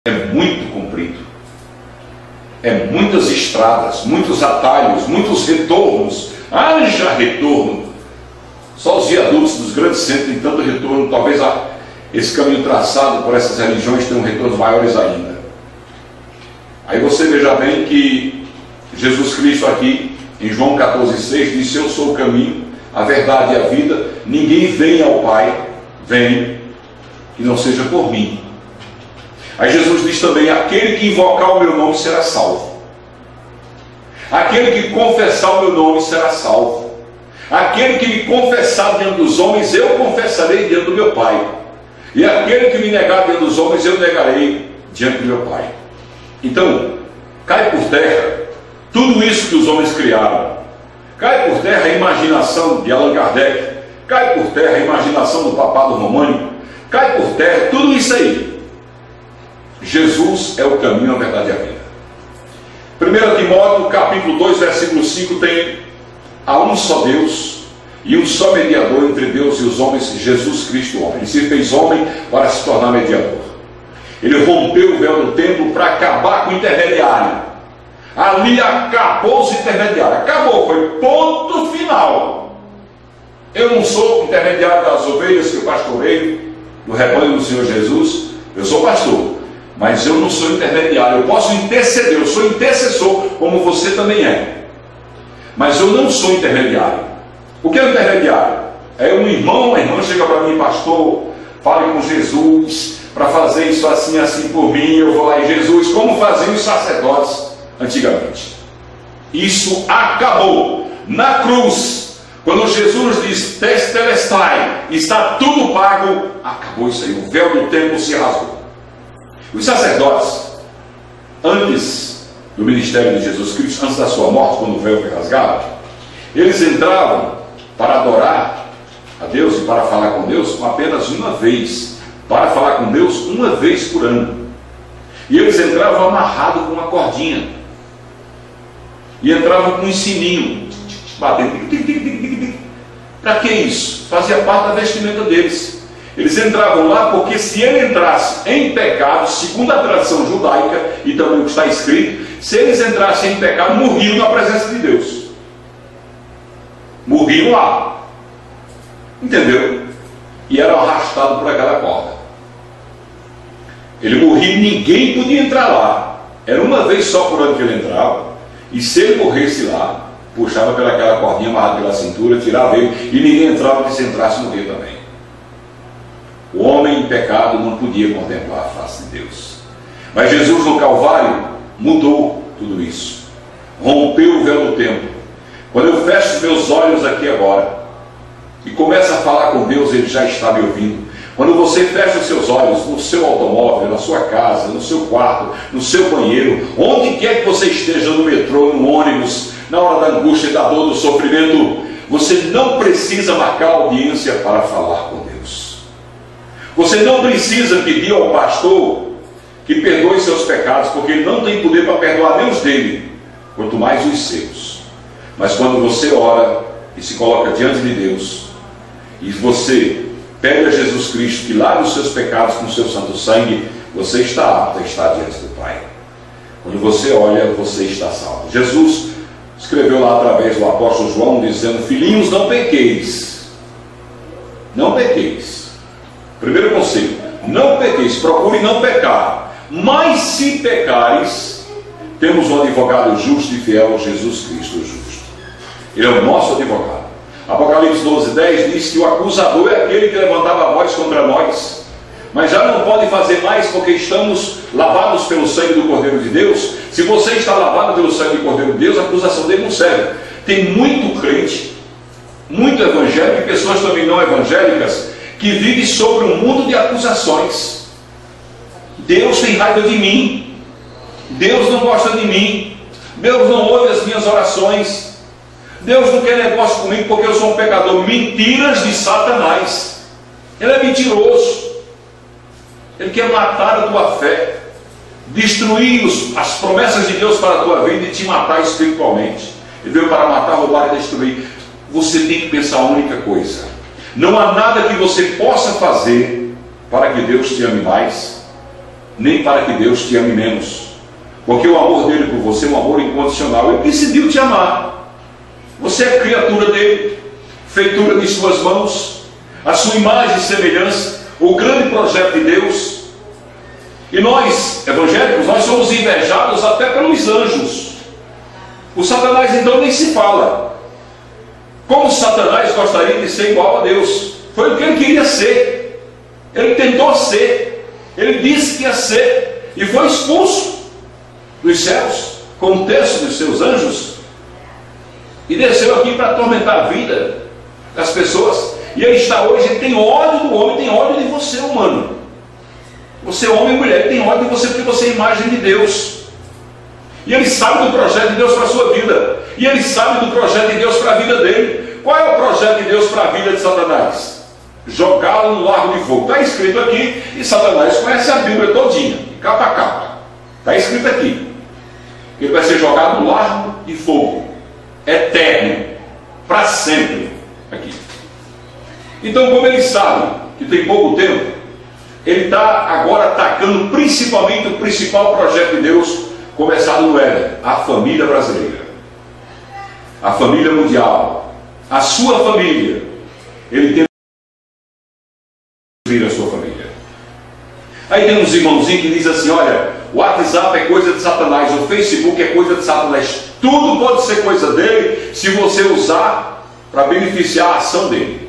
é muito comprido. É muitas estradas, muitos atalhos, muitos retornos. Haja retorno. Só os viadutos dos grandes centros têm tanto retorno. Talvez esse caminho traçado por essas religiões tenha retornos maiores ainda. Aí você veja bem que Jesus Cristo aqui, em João 14,6, disse: eu sou o caminho, a verdade e a vida. Ninguém vem ao Pai, vem, que não seja por mim. Aí Jesus diz também: aquele que invocar o meu nome será salvo. Aquele que confessar o meu nome será salvo. Aquele que me confessar diante dos homens, eu confessarei diante do meu Pai. E aquele que me negar diante dos homens, eu negarei diante do meu Pai. Então, cai por terra tudo isso que os homens criaram. Cai por terra a imaginação de Allan Kardec. Cai por terra a imaginação do papado românico. Cai por terra tudo isso aí. Jesus é o caminho, a verdade e a vida. 1 Timóteo capítulo 2, versículo 5 tem: há um só Deus e um só mediador entre Deus e os homens, Jesus Cristo homem. Ele se fez homem para se tornar mediador. Ele rompeu o véu do templo para acabar com o intermediário. Ali acabou os intermediários. Acabou, foi ponto final. Eu não sou intermediário das ovelhas que eu pastoreio, do rebanho do Senhor Jesus. Eu sou pastor, mas eu não sou intermediário. Eu posso interceder, eu sou intercessor, como você também é. Mas eu não sou intermediário. O que é intermediário? É um irmão, uma irmã chega para mim: pastor, fale com Jesus para fazer isso assim, assim por mim. Eu vou lá em Jesus, como faziam os sacerdotes antigamente. Isso acabou na cruz. Quando Jesus diz testelestai, está tudo pago, acabou isso aí. O véu do templo se rasgou. Os sacerdotes, antes do ministério de Jesus Cristo, antes da sua morte, quando o véu foi rasgado, eles entravam para adorar a Deus e para falar com Deus apenas uma vez, para falar com Deus uma vez por ano. E eles entravam amarrados com uma cordinha, e entravam com um sininho batendo. Para que isso? Fazia parte da vestimenta deles. Eles entravam lá porque, se ele entrasse em pecado, segundo a tradição judaica e também o que está escrito, se eles entrassem em pecado, morriam na presença de Deus. Morriam lá. Entendeu? E eram arrastados por aquela corda. Ele morria e ninguém podia entrar lá. Era uma vez só por ano que ele entrava. E se ele morresse lá, puxava pelaquela cordinha amarrada pela cintura, tirava ele, e ninguém entrava, que se entrasse morria também. O homem em pecado não podia contemplar a face de Deus. Mas Jesus no Calvário mudou tudo isso. Rompeu o véu do templo. Quando eu fecho os meus olhos aqui agora e começo a falar com Deus, Ele já está me ouvindo. Quando você fecha os seus olhos no seu automóvel, na sua casa, no seu quarto, no seu banheiro, onde quer que você esteja, no metrô, no ônibus, na hora da angústia, da dor, do sofrimento, você não precisa marcar audiência para falar com Deus. Você não precisa pedir ao pastor que perdoe seus pecados, porque ele não tem poder para perdoar nem os dele, quanto mais os seus. Mas quando você ora e se coloca diante de Deus, e você pede a Jesus Cristo que lave os seus pecados com o seu santo sangue, você está apto a estar diante do Pai. Quando você olha, você está salvo. Jesus escreveu lá através do apóstolo João, dizendo: filhinhos, não pequeis. Não pequeis. Primeiro conselho: não pequeis, procure não pecar. Mas se pecares, temos um advogado justo e fiel, Jesus Cristo o justo. Ele é o nosso advogado. Apocalipse 12:10 diz que o acusador é aquele que levantava a voz contra nós, mas já não pode fazer mais, porque estamos lavados pelo sangue do Cordeiro de Deus. Se você está lavado pelo sangue do Cordeiro de Deus, a acusação dele não serve. Tem muito crente, muito evangélico e pessoas também não evangélicas que vivem sobre um mundo de acusações. Deus tem raiva de mim, Deus não gosta de mim, Deus não ouve as minhas orações, Deus não quer negócio comigo porque eu sou um pecador. Mentiras de Satanás. Ele é mentiroso. Ele quer matar a tua fé, destruir as promessas de Deus para a tua vida e te matar espiritualmente. Ele veio para matar, roubar e destruir. Você tem que pensar a única coisa: não há nada que você possa fazer para que Deus te ame mais nem para que Deus te ame menos. Porque o amor dele por você é um amor incondicional. Ele decidiu te amar. Você é criatura dele, feitura de suas mãos, a sua imagem e semelhança, o grande projeto de Deus. E nós, evangélicos, nós somos invejados até pelos anjos. O Satanás então nem se fala. Como Satanás gostaria de ser igual a Deus? Foi o que ele queria ser. Ele tentou ser. Ele disse que ia ser. E foi expulso dos céus com um terço dos seus anjos. E desceu aqui para atormentar a vida das pessoas. E ele está hoje, ele tem ódio do homem, tem ódio de você, humano. Você, homem e mulher, ele tem ódio de você porque você é a imagem de Deus. E ele sabe do projeto de Deus para a sua vida. E ele sabe do projeto de Deus para a vida dele. Qual é o projeto de Deus para a vida de Satanás? Jogá-lo no lago de fogo. Está escrito aqui, e Satanás conhece a Bíblia todinha, de capa a capa. Está escrito aqui. Ele vai ser jogado no lago de fogo. Eterno. Para sempre. Aqui. Então, como ele sabe que tem pouco tempo, ele está agora atacando principalmente o principal projeto de Deus, começado no Éden, a família brasileira, a família mundial, a sua família. Ele tem que destruir a sua família. Aí tem uns irmãozinhos que dizem assim: olha, o WhatsApp é coisa de Satanás, o Facebook é coisa de Satanás, tudo pode ser coisa dele se você usar para beneficiar a ação dele.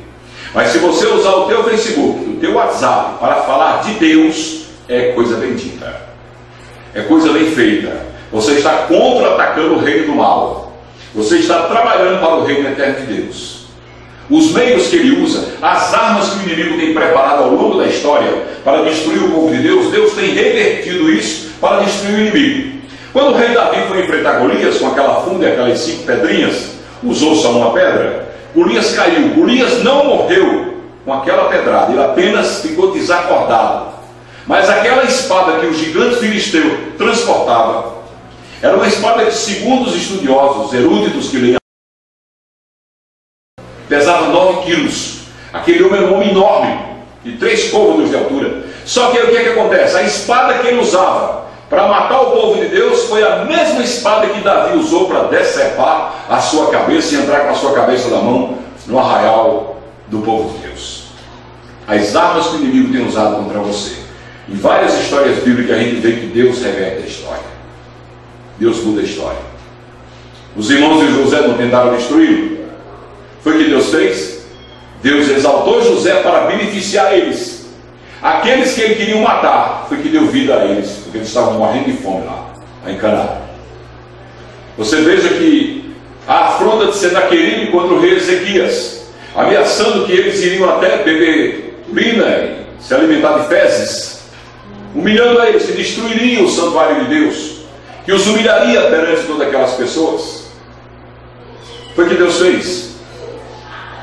Mas se você usar o teu Facebook, o teu WhatsApp para falar de Deus, é coisa bendita, é coisa bem feita. Você está contra-atacando o reino do mal. Você está trabalhando para o reino eterno de Deus. Os meios que ele usa, as armas que o inimigo tem preparado ao longo da história para destruir o povo de Deus, Deus tem revertido isso para destruir o inimigo. Quando o rei Davi foi enfrentar Golias com aquela funda e aquelas 5 pedrinhas, usou só uma pedra. Golias caiu. Golias não morreu com aquela pedrada, ele apenas ficou desacordado. Mas aquela espada que o gigante filisteu transportava era uma espada que, segundo os estudiosos, eruditos que leem, pesava 9 quilos. Aquele homem era um homem enorme, de 3 côvados de altura. Só que o que acontece? A espada que ele usava para matar o povo de Deus foi a mesma espada que Davi usou para decepar a sua cabeça e entrar com a sua cabeça na mão no arraial do povo de Deus. As armas que o inimigo tem usado contra você. Em várias histórias bíblicas a gente vê que Deus reverte a história. Deus muda a história. Os irmãos de José não tentaram destruí-lo. Foi o que Deus fez? Deus exaltou José para beneficiar eles. Aqueles que ele queria matar, foi que deu vida a eles, porque eles estavam morrendo de fome lá em Canaã. Você veja que a afronta de Senaqueribe contra o rei Ezequias, ameaçando que eles iriam até beber urina e se alimentar de fezes, humilhando a eles, que destruiriam o santuário de Deus, que os humilharia perante todas aquelas pessoas. Foi o que Deus fez.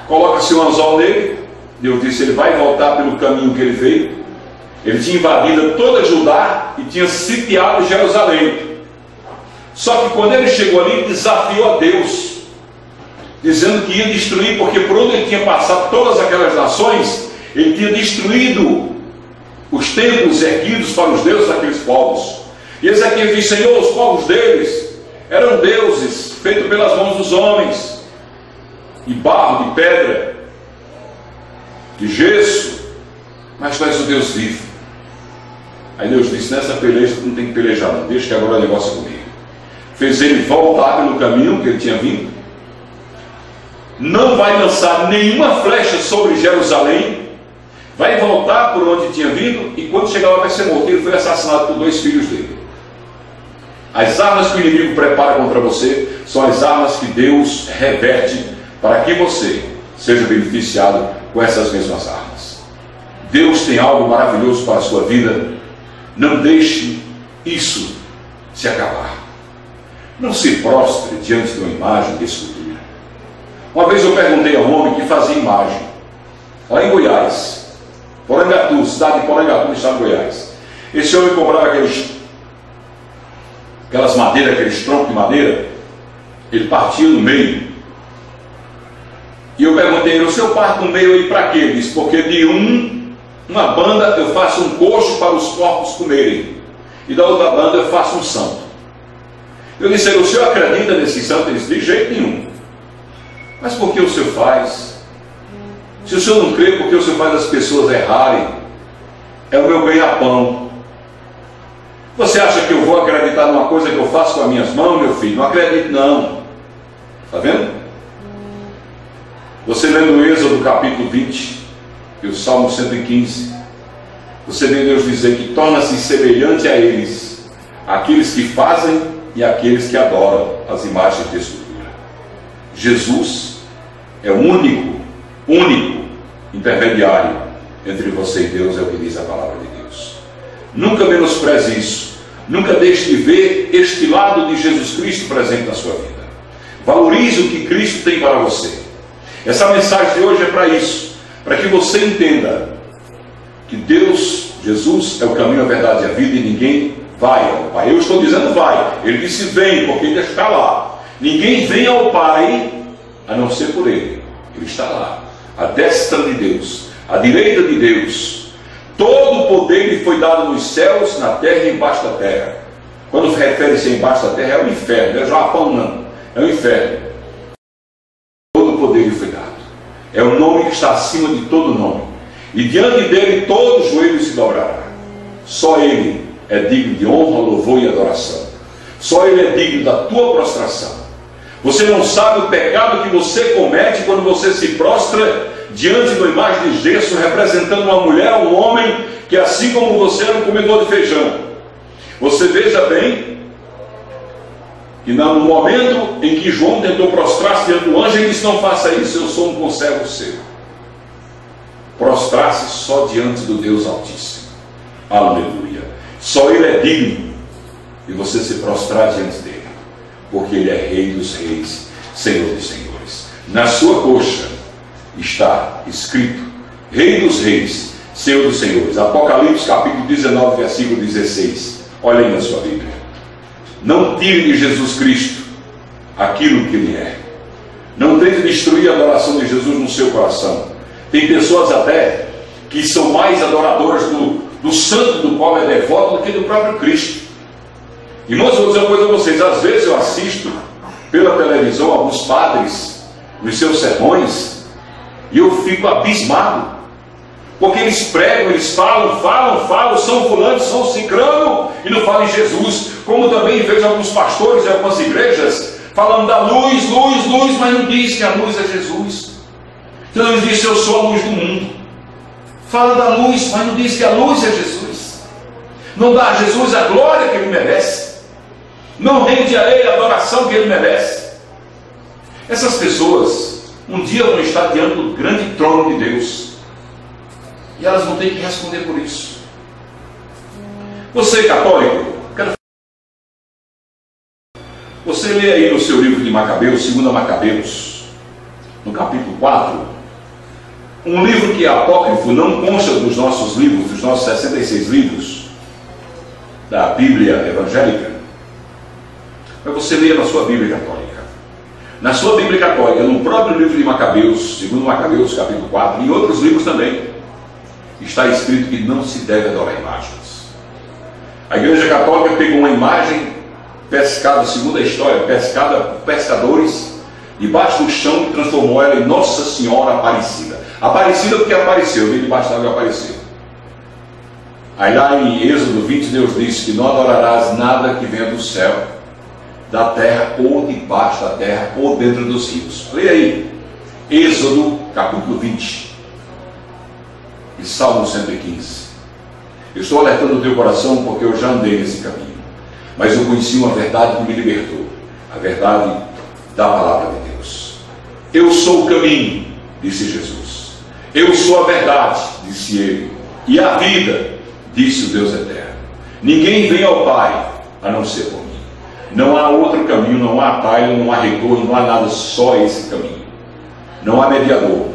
Coloca-se um anzol nele. Deus disse: ele vai voltar pelo caminho que ele veio. Ele tinha invadido toda Judá e tinha sitiado Jerusalém. Só que quando ele chegou ali, ele desafiou a Deus, dizendo que ia destruir, porque por onde ele tinha passado todas aquelas nações, ele tinha destruído os templos erguidos para os deuses daqueles povos. E Ezequiel disse: Senhor, os povos deles eram deuses feitos pelas mãos dos homens, de barro, de pedra, de gesso, mas tu és o Deus vivo. Aí Deus disse: nessa peleja tu não tem que pelejar, não, deixa que agora o negócio é comigo. Fez ele voltar pelo caminho que ele tinha vindo. Não vai lançar nenhuma flecha sobre Jerusalém. Vai voltar por onde tinha vindo, e quando chegar lá vai ser morto. Ele foi assassinado por 2 filhos dele. As armas que o inimigo prepara contra você são as armas que Deus reverte para que você seja beneficiado com essas mesmas armas. Deus tem algo maravilhoso para a sua vida. Não deixe isso se acabar. Não se prostre diante de uma imagem de escultura. Uma vez eu perguntei a um homem que fazia imagem, lá em Goiás, Porangatu, cidade de Porangatu, no estado de Goiás. Esse homem comprava aquelas madeiras, aqueles troncos de madeira, ele partia no meio. E eu perguntei: o senhor parte no meio aí para quê? Ele disse: porque de um uma banda eu faço um coxo para os porcos comerem, e da outra banda eu faço um santo. Eu disse: o senhor acredita nesse santo? Ele disse: de jeito nenhum. Mas por que o senhor faz? Se o senhor não crê, por que o senhor faz as pessoas errarem? É o meu ganha-pão. Você acha que eu vou acreditar numa coisa que eu faço com as minhas mãos, meu filho? Não acredito, não. Está vendo? Você lendo o Êxodo capítulo 20 e o Salmo 115, você vê Deus dizer que torna-se semelhante a eles, aqueles que fazem e aqueles que adoram as imagens de escultura. Jesus é o único intermediário entre você e Deus, é o que diz a palavra de Deus. Nunca menospreze isso. Nunca deixe de ver este lado de Jesus Cristo presente na sua vida. Valorize o que Cristo tem para você. Essa mensagem de hoje é para isso, para que você entenda que Deus, Jesus, é o caminho, a verdade e a vida, e ninguém vai ao Pai. Eu estou dizendo vai. Ele disse vem, porque ele está lá. Ninguém vem ao Pai a não ser por Ele. Ele está lá, à destra de Deus, à direita de Deus. Todo o poder lhe foi dado nos céus, na terra e embaixo da terra. Quando refere-se a embaixo da terra, é o inferno, não é Japão não, é o inferno. Todo o poder lhe foi dado. É o nome que está acima de todo nome. E diante dele todo joelho se dobrará. Só Ele é digno de honra, louvor e adoração. Só Ele é digno da tua prostração. Você não sabe o pecado que você comete quando você se prostra diante de uma imagem de gesso representando uma mulher ou um homem que, assim como você, era um comedor de feijão. Você veja bem que no momento em que João tentou prostrar-se diante do anjo, ele disse: não faça isso, eu sou um conservo seu. Prostrar-se só diante do Deus Altíssimo. Aleluia. Só Ele é digno de você se prostrar diante dele, porque Ele é Rei dos Reis, Senhor dos Senhores. Na sua coxa está escrito Rei dos Reis, Senhor dos Senhores. Apocalipse capítulo 19, versículo 16. Olha aí na sua Bíblia. Não tire de Jesus Cristo aquilo que Ele é. Não tente destruir a adoração de Jesus no seu coração. Tem pessoas até que são mais adoradoras do santo do qual é devoto do que do próprio Cristo. Irmãos, vou dizer uma coisa a vocês. Às vezes eu assisto pela televisão alguns padres nos seus sermões e eu fico abismado, porque eles pregam, eles falam, são fulano, são cicrano, e não falam em Jesus. Como também vejo alguns pastores em algumas igrejas falando da luz, mas não diz que a luz é Jesus. Então eles dizem: eu sou a luz do mundo. Fala da luz, mas não diz que a luz é Jesus. Não dá a Jesus a glória que Ele merece. Não rende a Ele a adoração que Ele merece. Essas pessoas um dia vão estar diante do grande trono de Deus, e elas vão ter que responder por isso. Você, católico, você lê aí no seu livro de Macabeus, 2 Macabeus, no capítulo 4, um livro que é apócrifo, não consta dos nossos livros, dos nossos 66 livros da Bíblia evangélica, mas você lê na sua Bíblia católica. Na sua Bíblia católica, no próprio livro de Macabeus, 2 Macabeus, capítulo 4, e em outros livros também, está escrito que não se deve adorar imagens. A Igreja Católica pegou uma imagem pescada, segundo a história, pescada por pescadores, debaixo do chão, e transformou ela em Nossa Senhora Aparecida. Aparecida porque apareceu, veio debaixo da água e apareceu. Aí lá em Êxodo 20, Deus disse que não adorarás nada que venha do céu, da terra, ou debaixo da terra, ou dentro dos rios. Leia aí, Êxodo capítulo 20 e Salmo 115. Eu estou alertando o teu coração porque eu já andei nesse caminho, mas eu conheci uma verdade que me libertou, a verdade da palavra de Deus. Eu sou o caminho, disse Jesus. Eu sou a verdade, disse Ele, e a vida, disse o Deus eterno. Ninguém vem ao Pai a não ser por mim. Não há outro caminho, não há atalho, não há retorno, não há nada, só esse caminho. Não há mediador.